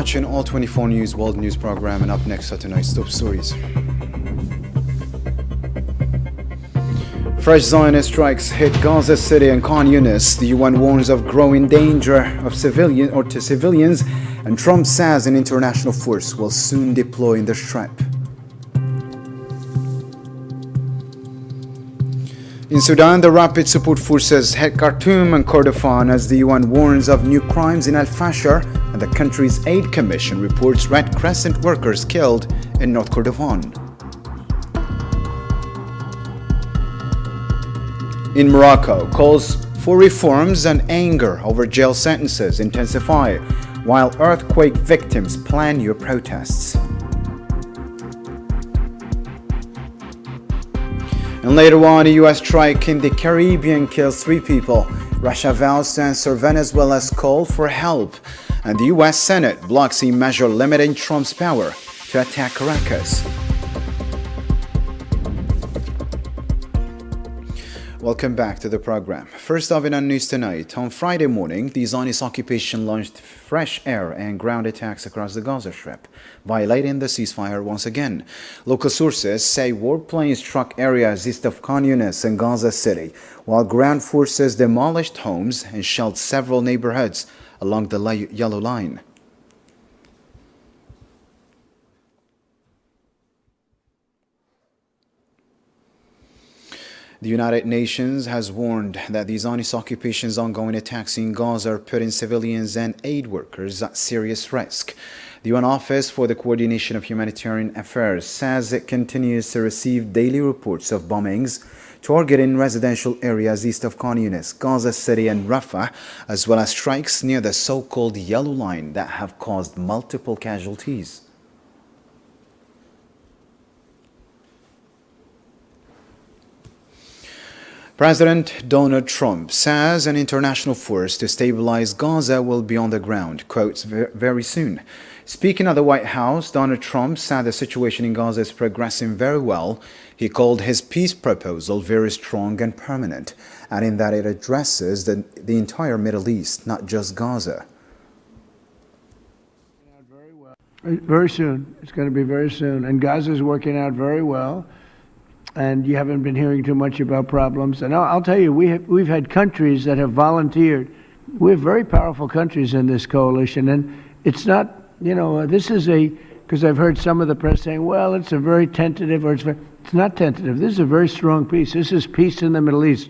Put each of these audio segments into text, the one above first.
watching All 24 News World News Program, and up next are tonight's top stories. Fresh Zionist strikes hit Gaza City and Khan Yunis. The UN warns of growing danger to civilians, and Trump says an international force will soon deploy in the Strip. In Sudan, the Rapid Support Forces hit Khartoum and Kordofan as the UN warns of new crimes in Al Fasher, and the country's aid commission reports Red Crescent workers killed in North Kordofan. In Morocco, calls for reforms and anger over jail sentences intensify, while earthquake victims plan new protests. And later on, a U.S. strike in the Caribbean kills 3 people. Russia vows to answer Venezuela's call for help. And the U.S. Senate blocks a measure limiting Trump's power to attack Caracas. Welcome back to the program. First off, in our news tonight, on Friday morning, the Zionist occupation launched fresh air and ground attacks across the Gaza Strip, violating the ceasefire once again. Local sources say warplanes struck areas east of Khan Yunis and Gaza City, while ground forces demolished homes and shelled several neighborhoods along the Yellow Line. The United Nations has warned that the Zionist occupation's ongoing attacks in Gaza are putting civilians and aid workers at serious risk. The UN Office for the Coordination of Humanitarian Affairs says it continues to receive daily reports of bombings targeting residential areas east of Khan Yunis, Gaza City and Rafah, as well as strikes near the so-called Yellow Line that have caused multiple casualties. President Donald Trump says an international force to stabilize Gaza will be on the ground, quotes, very soon. Speaking at the White House, Donald Trump said the situation in Gaza is progressing very well. He called his peace proposal very strong and permanent, adding that it addresses the entire Middle East, not just Gaza. Very soon. It's going to be very soon. And Gaza is working out very well. And you haven't been hearing too much about problems. And I'll tell you, we've had countries that have volunteered. We have very powerful countries in this coalition, and it's not, this is because I've heard some of the press saying, well, it's a very tentative, or it's not tentative. This is a very strong peace. This is peace in the Middle East.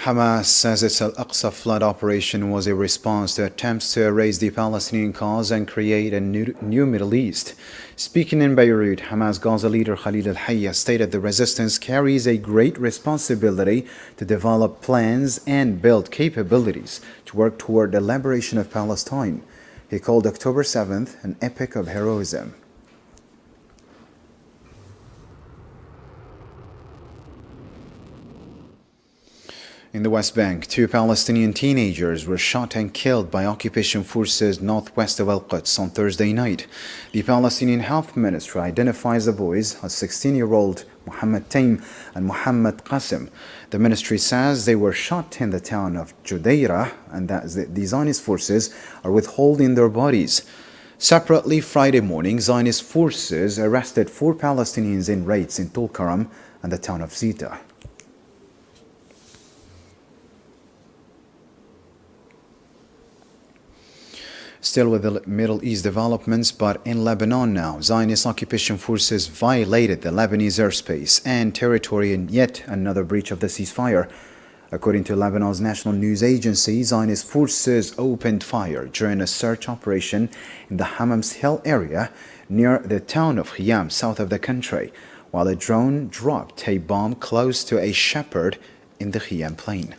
Hamas says its Al-Aqsa flood operation was a response to attempts to erase the Palestinian cause and create a new Middle East. Speaking in Beirut, Hamas Gaza leader Khalil al-Hayya stated the resistance carries a great responsibility to develop plans and build capabilities to work toward the liberation of Palestine. He called October 7th an epic of heroism. In the West Bank, 2 Palestinian teenagers were shot and killed by occupation forces northwest of Al-Quds on Thursday night. The Palestinian Health Ministry identifies the boys as 16-year-old Mohammed Taim and Mohammed Qasim. The ministry says they were shot in the town of Judeira and that the Zionist forces are withholding their bodies. Separately, Friday morning, Zionist forces arrested 4 Palestinians in raids in Tulkaram and the town of Zita. Still with the Middle East developments, but in Lebanon now, Zionist occupation forces violated the Lebanese airspace and territory in yet another breach of the ceasefire. According to Lebanon's national news agency, Zionist forces opened fire during a search operation in the Hammam's Hill area near the town of Khiyam, south of the country, while a drone dropped a bomb close to a shepherd in the Khiyam plain.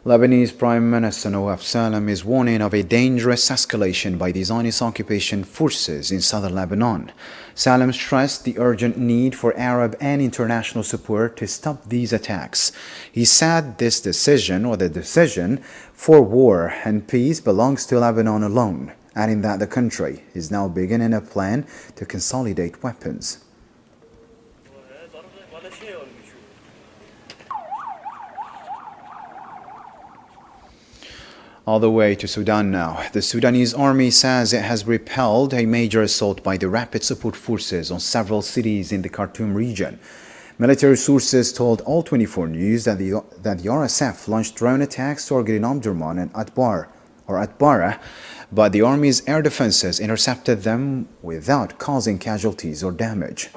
Lebanese Prime Minister Nawaf Salam is warning of a dangerous escalation by the Zionist occupation forces in southern Lebanon. Salam stressed the urgent need for Arab and international support to stop these attacks. He said the decision for war and peace belongs to Lebanon alone, adding that the country is now beginning a plan to consolidate weapons. All the way to Sudan now. The Sudanese army says it has repelled a major assault by the Rapid Support Forces on several cities in the Khartoum region. Military sources told All 24 News that the RSF launched drone attacks targeting Omdurman and Atbara, but the army's air defenses intercepted them without causing casualties or damage.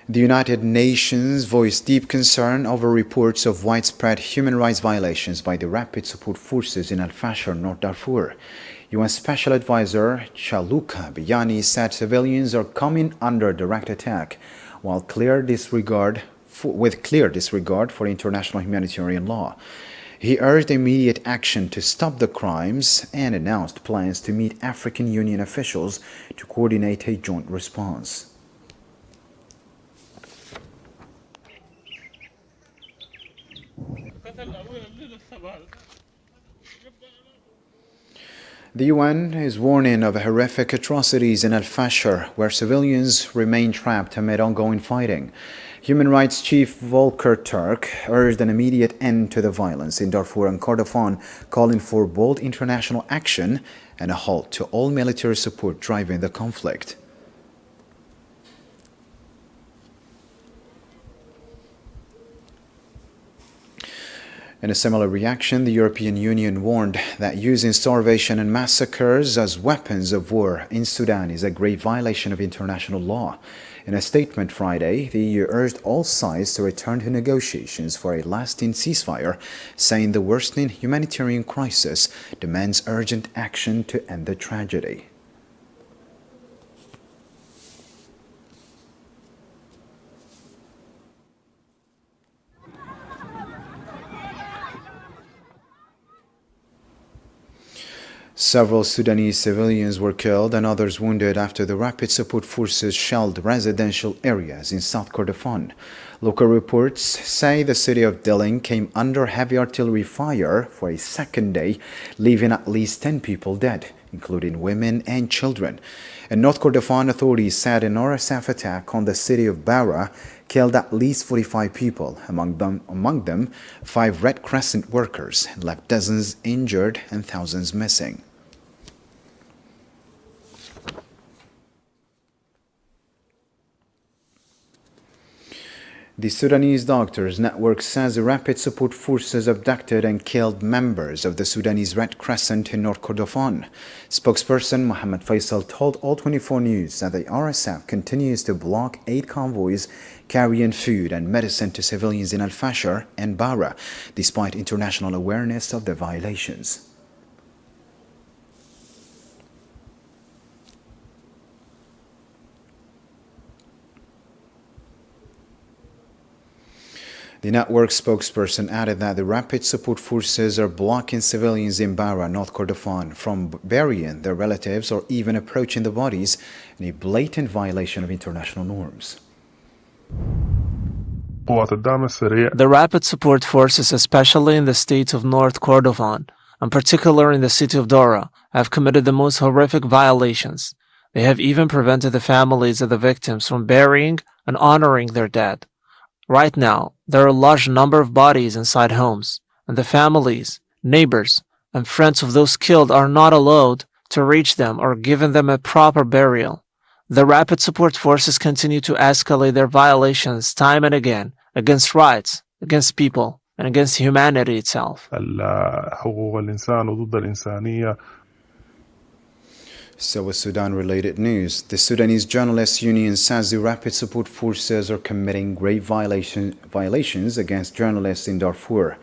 The United Nations voiced deep concern over reports of widespread human rights violations by the Rapid Support Forces in Al-Fashir, North Darfur. UN Special Advisor Chaluka Biyani said civilians are coming under direct attack with clear disregard for international humanitarian law. He urged immediate action to stop the crimes and announced plans to meet African Union officials to coordinate a joint response. The UN is warning of horrific atrocities in Al-Fashir, where civilians remain trapped amid ongoing fighting. Human Rights Chief Volker Turk urged an immediate end to the violence in Darfur and Kordofan, calling for bold international action and a halt to all military support driving the conflict. In a similar reaction, the European Union warned that using starvation and massacres as weapons of war in Sudan is a grave violation of international law. In a statement Friday, the EU urged all sides to return to negotiations for a lasting ceasefire, saying the worsening humanitarian crisis demands urgent action to end the tragedy. Several Sudanese civilians were killed and others wounded after the Rapid Support Forces shelled residential areas in South Kordofan. Local reports say the city of Dilling came under heavy artillery fire for a second day, leaving at least 10 people dead, including women and children. In North Kordofan, authorities said an RSF attack on the city of Bara killed at least 45 people, among them 5 Red Crescent workers, and left dozens injured and thousands missing. The Sudanese Doctors Network says the Rapid Support Forces abducted and killed members of the Sudanese Red Crescent in North Kordofan. Spokesperson Mohammed Faisal told All 24 News that the RSF continues to block aid convoys carrying food and medicine to civilians in Al-Fashir and Bara, despite international awareness of the violations. The network spokesperson added that the Rapid Support Forces are blocking civilians in Bara, North Kordofan, from burying their relatives or even approaching the bodies, in a blatant violation of international norms. The Rapid Support Forces, especially in the state of North Kordofan, and particularly in the city of Dora, have committed the most horrific violations. They have even prevented the families of the victims from burying and honoring their dead. Right now, there are a large number of bodies inside homes, and the families, neighbors, and friends of those killed are not allowed to reach them or given them a proper burial. The Rapid Support Forces continue to escalate their violations time and again against rights, against people, and against humanity itself. So with Sudan-related news, the Sudanese Journalists Union says the Rapid Support Forces are committing grave violations against journalists in Darfur.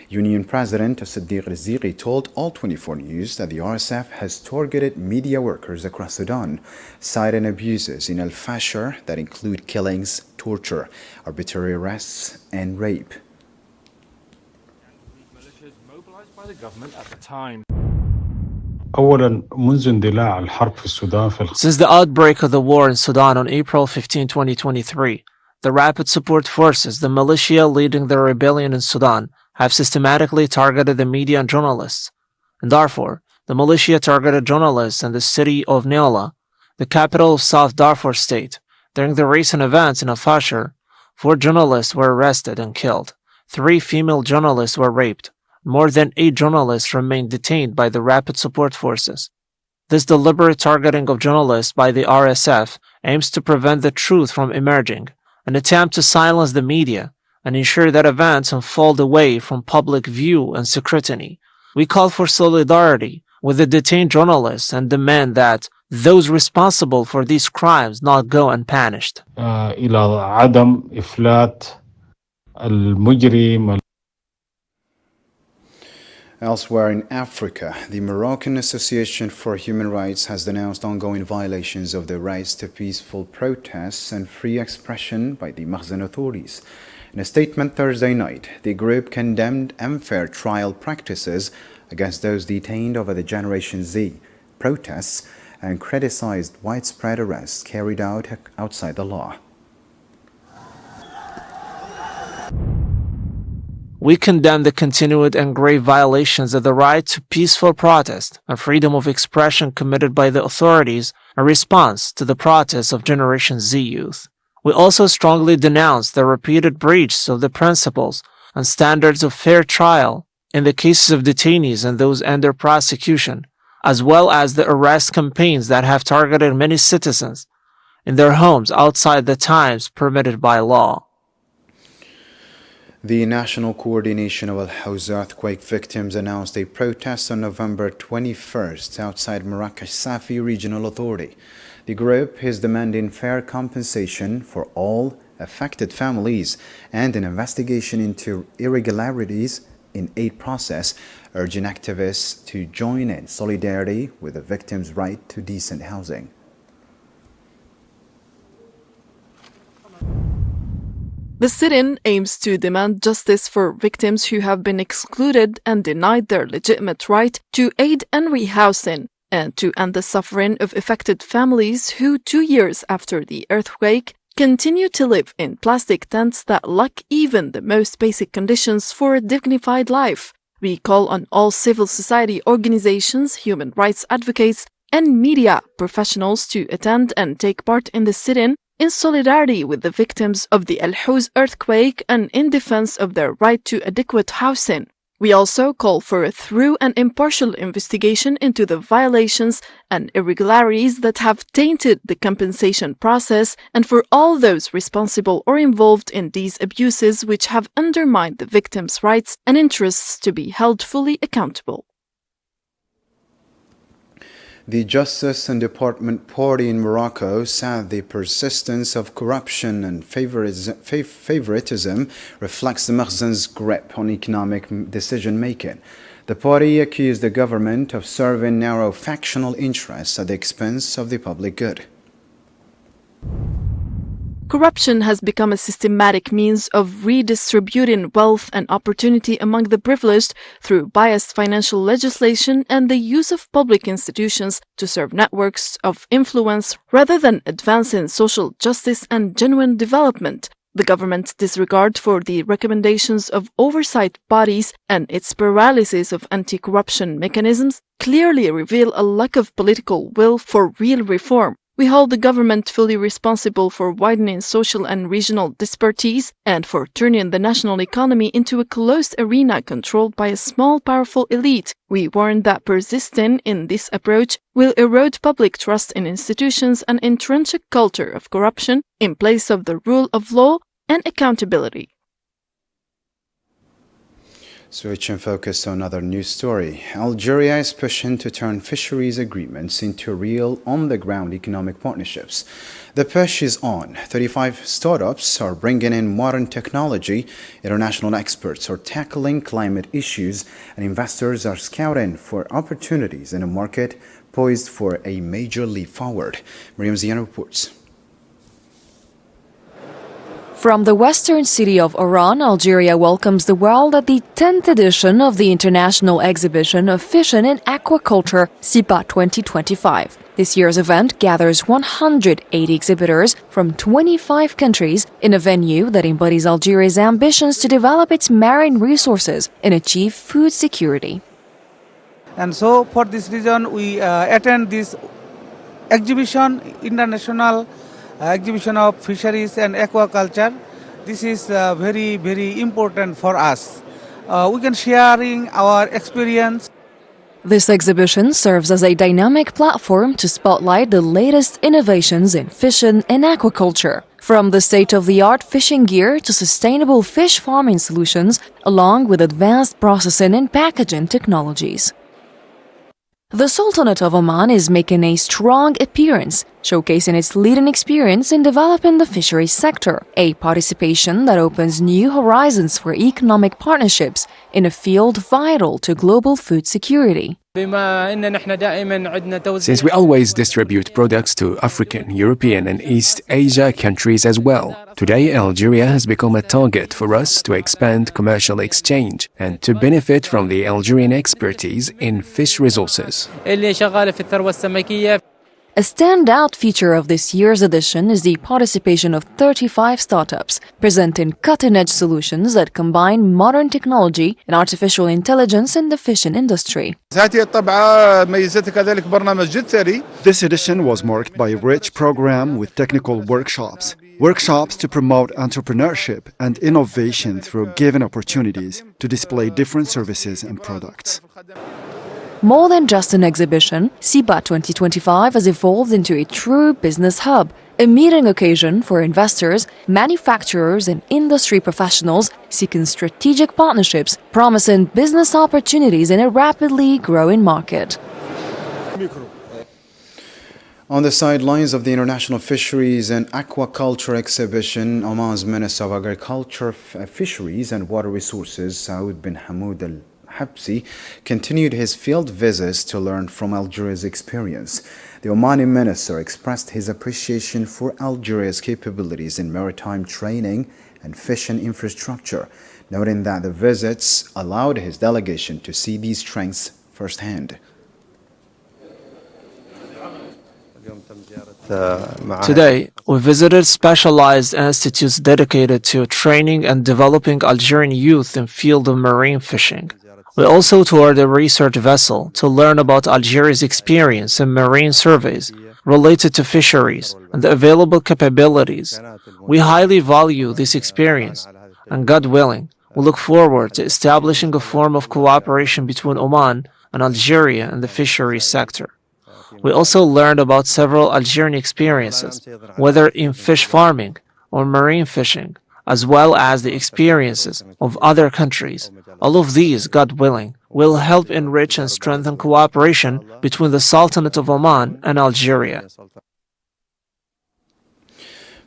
Union President Siddiq Riziki told All 24 News that the RSF has targeted media workers across Sudan, citing abuses in Al-Fashir that include killings, torture, arbitrary arrests, and rape. Militias mobilized by the government at the time. Since the outbreak of the war in Sudan on April 15, 2023, the Rapid Support Forces, the militia leading the rebellion in Sudan, have systematically targeted the media and journalists. In Darfur, the militia targeted journalists in the city of Niola, the capital of South Darfur State, during the recent events in Al-Fashir, 4 journalists were arrested and killed. 3 female journalists were raped. More than 8 journalists remained detained by the Rapid Support Forces. This deliberate targeting of journalists by the RSF aims to prevent the truth from emerging, an attempt to silence the media and ensure that events unfold away from public view and scrutiny. We call for solidarity with the detained journalists and demand that those responsible for these crimes not go unpunished. إلى عدم إفلات المجرم. Elsewhere in Africa, the Moroccan Association for Human Rights has denounced ongoing violations of the rights to peaceful protests and free expression by the Makhzen authorities. In a statement Thursday night, the group condemned unfair trial practices against those detained over the Generation Z protests and criticized widespread arrests carried out outside the law. We condemn the continued and grave violations of the right to peaceful protest and freedom of expression committed by the authorities in response to the protests of Generation Z youth. We also strongly denounce the repeated breach of the principles and standards of fair trial in the cases of detainees and those under prosecution, as well as the arrest campaigns that have targeted many citizens in their homes outside the times permitted by law. The National Coordination of Al-Hawza earthquake victims announced a protest on November 21st outside Marrakesh Safi Regional Authority. The group is demanding fair compensation for all affected families and an investigation into irregularities in aid process, urging activists to join in solidarity with the victims' right to decent housing. The sit-in aims to demand justice for victims who have been excluded and denied their legitimate right to aid and rehousing, and to end the suffering of affected families who, 2 years after the earthquake, continue to live in plastic tents that lack even the most basic conditions for a dignified life. We call on all civil society organizations, human rights advocates, and media professionals to attend and take part in the sit-in in solidarity with the victims of the Al-Hawza earthquake and in defense of their right to adequate housing. We also call for a thorough and impartial investigation into the violations and irregularities that have tainted the compensation process and for all those responsible or involved in these abuses which have undermined the victims' rights and interests to be held fully accountable. The Justice and Department Party in Morocco said the persistence of corruption and favoritism reflects the Makhzen's grip on economic decision-making. The party accused the government of serving narrow factional interests at the expense of the public good. Corruption has become a systematic means of redistributing wealth and opportunity among the privileged through biased financial legislation and the use of public institutions to serve networks of influence rather than advancing social justice and genuine development. The government's disregard for the recommendations of oversight bodies and its paralysis of anti-corruption mechanisms clearly reveal a lack of political will for real reform. We hold the government fully responsible for widening social and regional disparities and for turning the national economy into a closed arena controlled by a small, powerful elite. We warn that persisting in this approach will erode public trust in institutions and entrench a culture of corruption in place of the rule of law and accountability. Switching focus to another news story. Algeria is pushing to turn fisheries agreements into real on-the-ground economic partnerships. The push is on. 35 startups are bringing in modern technology, international experts are tackling climate issues, and investors are scouting for opportunities in a market poised for a major leap forward. Miriam Zian reports. From the western city of Oran, Algeria welcomes the world at the 10th edition of the International Exhibition of Fishing and Aquaculture, SIPA 2025. This year's event gathers 180 exhibitors from 25 countries in a venue that embodies Algeria's ambitions to develop its marine resources and achieve food security. And so for this reason we attend this exhibition, international exhibition of fisheries and aquaculture, This is very, very important for us. We can sharing our experience. This exhibition serves as a dynamic platform to spotlight the latest innovations in fishing and aquaculture, from the state-of-the-art fishing gear to sustainable fish farming solutions, along with advanced processing and packaging technologies. The Sultanate of Oman is making a strong appearance, showcasing its leading experience in developing the fisheries sector, a participation that opens new horizons for economic partnerships in a field vital to global food security. Since we always distribute products to African, European and East Asia countries as well, today Algeria has become a target for us to expand commercial exchange and to benefit from the Algerian expertise in fish resources. A standout feature of this year's edition is the participation of 35 startups, presenting cutting-edge solutions that combine modern technology and artificial intelligence in the fishing industry. This edition was marked by a rich program with technical workshops to promote entrepreneurship and innovation through given opportunities to display different services and products. More than just an exhibition, SIPA 2025 has evolved into a true business hub, a meeting occasion for investors, manufacturers and industry professionals seeking strategic partnerships, promising business opportunities in a rapidly growing market. On the sidelines of the International Fisheries and Aquaculture Exhibition, Oman's Minister of Agriculture, Fisheries and Water Resources, Saud bin Hamoud Al-Habsi, continued his field visits to learn from Algeria's experience. The Omani minister expressed his appreciation for Algeria's capabilities in maritime training and fishing infrastructure, noting that the visits allowed his delegation to see these strengths firsthand. Today, we visited specialized institutes dedicated to training and developing Algerian youth in field of marine fishing. We also toured a research vessel to learn about Algeria's experience in marine surveys related to fisheries and the available capabilities. We highly value this experience, and God willing, we look forward to establishing a form of cooperation between Oman and Algeria in the fisheries sector. We also learned about several Algerian experiences, whether in fish farming or marine fishing, as well as the experiences of other countries. All of these, God willing, will help enrich and strengthen cooperation between the Sultanate of Oman and Algeria.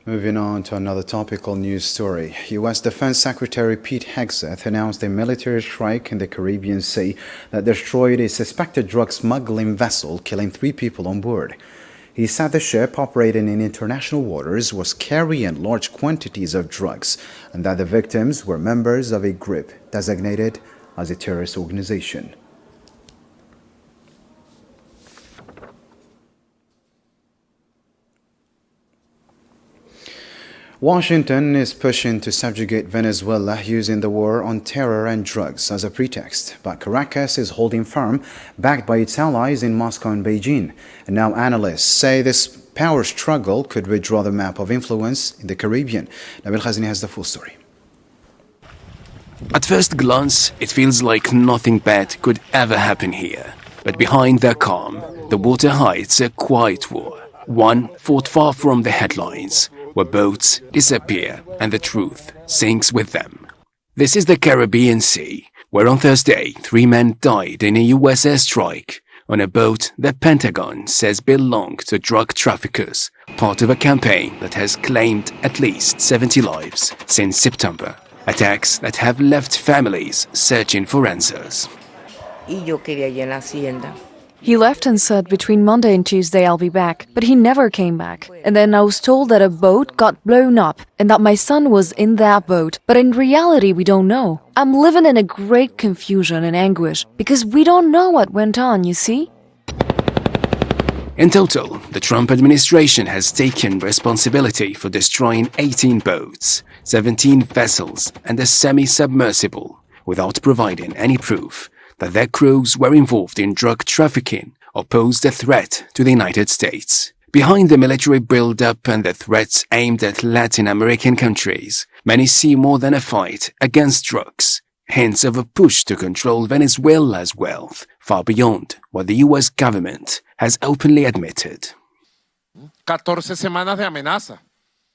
Moving on to another topical news story. U.S. Defense Secretary Pete Hegseth announced a military strike in the Caribbean Sea that destroyed a suspected drug smuggling vessel, killing 3 people on board. He said the ship, operating in international waters, was carrying large quantities of drugs and that the victims were members of a group designated as a terrorist organization. Washington is pushing to subjugate Venezuela using the war on terror and drugs as a pretext, but Caracas is holding firm, backed by its allies in Moscow and Beijing. And now analysts say this power struggle could redraw the map of influence in the Caribbean. Nabil Khazini has the full story. At first glance, it feels like nothing bad could ever happen here. But behind the calm, the water hides a quiet war, one fought far from the headlines, where boats disappear and the truth sinks with them. This is the Caribbean Sea, where on Thursday 3 men died in a US airstrike on a boat the Pentagon says belonged to drug traffickers, part of a campaign that has claimed at least 70 lives since September. Attacks that have left families searching for answers. He left and said between Monday and Tuesday I'll be back, but he never came back. And then I was told that a boat got blown up and that my son was in that boat. But in reality, we don't know. I'm living in a great confusion and anguish because we don't know what went on, you see? In total, the Trump administration has taken responsibility for destroying 18 boats, 17 vessels, and a semi-submersible, without providing any proof that their crews were involved in drug trafficking or posed a threat to the United States. Behind the military build-up and the threats aimed at Latin American countries, Many see more than a fight against drugs, hints of a push to control Venezuela's wealth far beyond what the US government has openly admitted.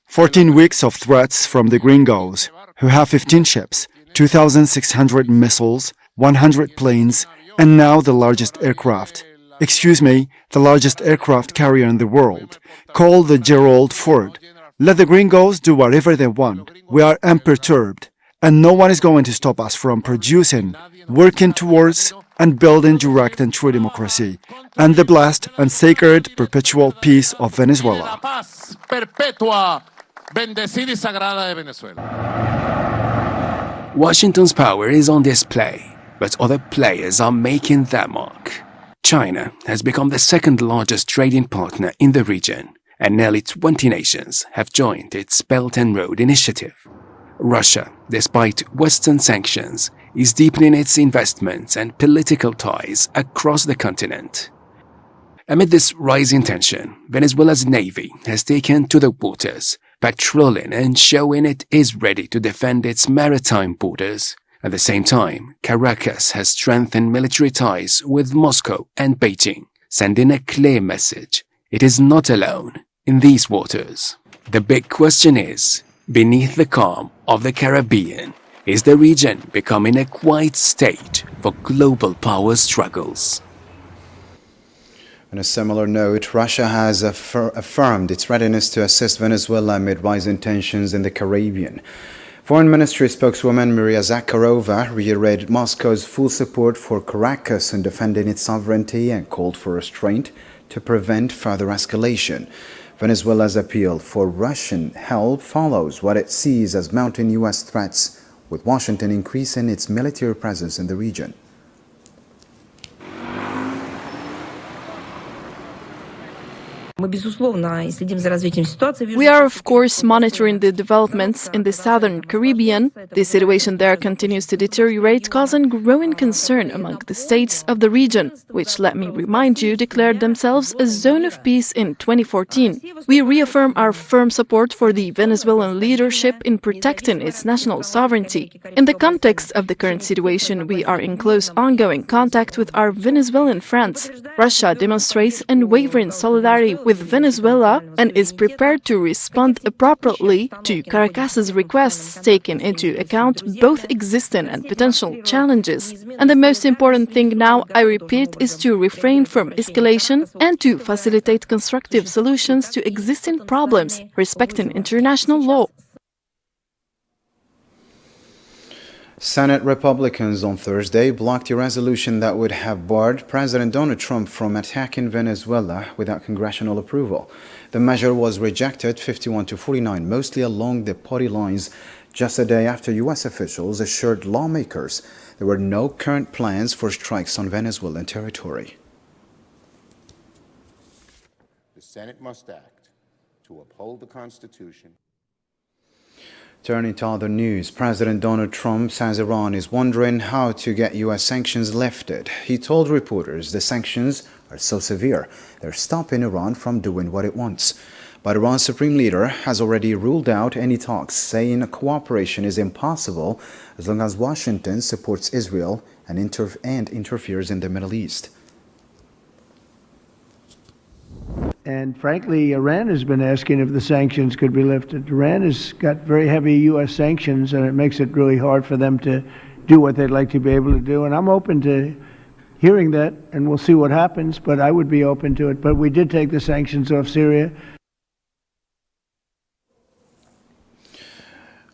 14 weeks of threats from the gringos, who have 15 ships, 2,600 missiles, 100 planes, and now the largest aircraft. The largest aircraft carrier in the world, called the Gerald Ford. Let the gringos do whatever they want. We are unperturbed, and no one is going to stop us from producing, working towards, and building direct and true democracy, and the blessed and sacred perpetual peace of Venezuela. Washington's power is on display, but other players are making their mark. China has become the second largest trading partner in the region, and nearly 20 nations have joined its Belt and Road Initiative. Russia, despite Western sanctions, is deepening its investments and political ties across the continent. Amid this rising tension, Venezuela's navy has taken to the waters, patrolling and showing it is ready to defend its maritime borders. At the same time, Caracas has strengthened military ties with Moscow and Beijing, sending a clear message: it is not alone in these waters. The big question is, beneath the calm of the Caribbean, is the region becoming a quiet stage for global power struggles? On a similar note, Russia has affirmed its readiness to assist Venezuela amid rising tensions in the Caribbean. Foreign Ministry spokeswoman Maria Zakharova reiterated Moscow's full support for Caracas in defending its sovereignty and called for restraint to prevent further escalation. Venezuela's appeal for Russian help follows what it sees as mounting U.S. threats, with Washington increasing its military presence in the region. We are, of course, monitoring the developments in the southern Caribbean. The situation there continues to deteriorate, causing growing concern among the states of the region, which, let me remind you, declared themselves a zone of peace in 2014. We reaffirm our firm support for the Venezuelan leadership in protecting its national sovereignty. In the context of the current situation, we are in close ongoing contact with our Venezuelan friends. Russia demonstrates unwavering solidarity with Venezuela and is prepared to respond appropriately to Caracas's requests, taking into account both existing and potential challenges. And the most important thing now, I repeat, is to refrain from escalation and to facilitate constructive solutions to existing problems, respecting international law. Senate Republicans on Thursday blocked a resolution that would have barred President Donald Trump from attacking Venezuela without congressional approval. The measure was rejected 51-49, mostly along the party lines, just a day after U.S. officials assured lawmakers there were no current plans for strikes on Venezuelan territory. The Senate must act to uphold the Constitution. Turning to other news, President Donald Trump says Iran is wondering how to get U.S. sanctions lifted. He told reporters the sanctions are so severe, they're stopping Iran from doing what it wants. But Iran's supreme leader has already ruled out any talks, saying cooperation is impossible as long as Washington supports Israel and interferes in the Middle East. And frankly, Iran has been asking if the sanctions could be lifted. Iran has got very heavy U.S. sanctions, and it makes it really hard for them to do what they'd like to be able to do. And I'm open to hearing that, and we'll see what happens, but I would be open to it. But we did take the sanctions off Syria.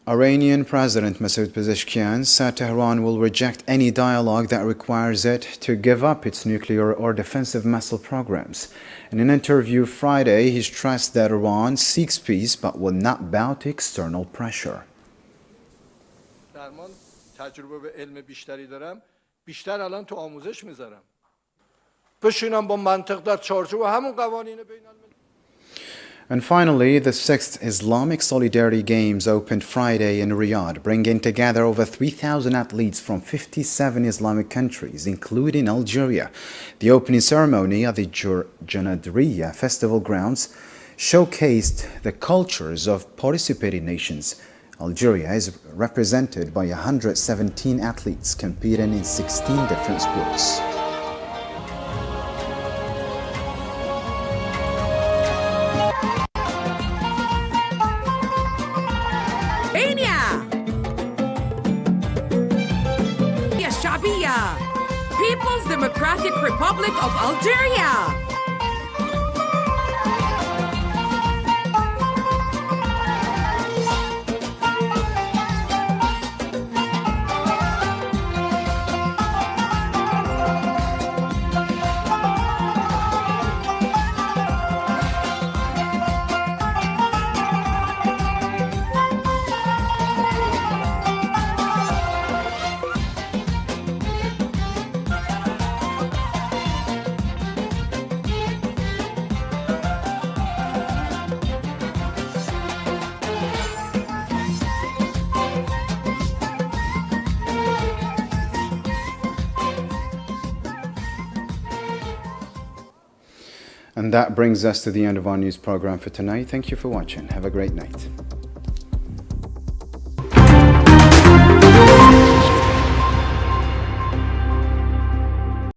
Iranian President Masoud Pezeshkian said Tehran will reject any dialogue that requires it to give up its nuclear or defensive missile programs. In an interview Friday, he stressed that Iran seeks peace but will not bow to external pressure. And finally, the 6th Islamic Solidarity Games opened Friday in Riyadh, bringing together over 3,000 athletes from 57 Islamic countries, including Algeria. The opening ceremony at the Janadriya Festival grounds showcased the cultures of participating nations. Algeria is represented by 117 athletes competing in 16 different sports. People's Democratic Republic of Algeria. And that brings us to the end of our news program for tonight. Thank you for watching. Have a great night.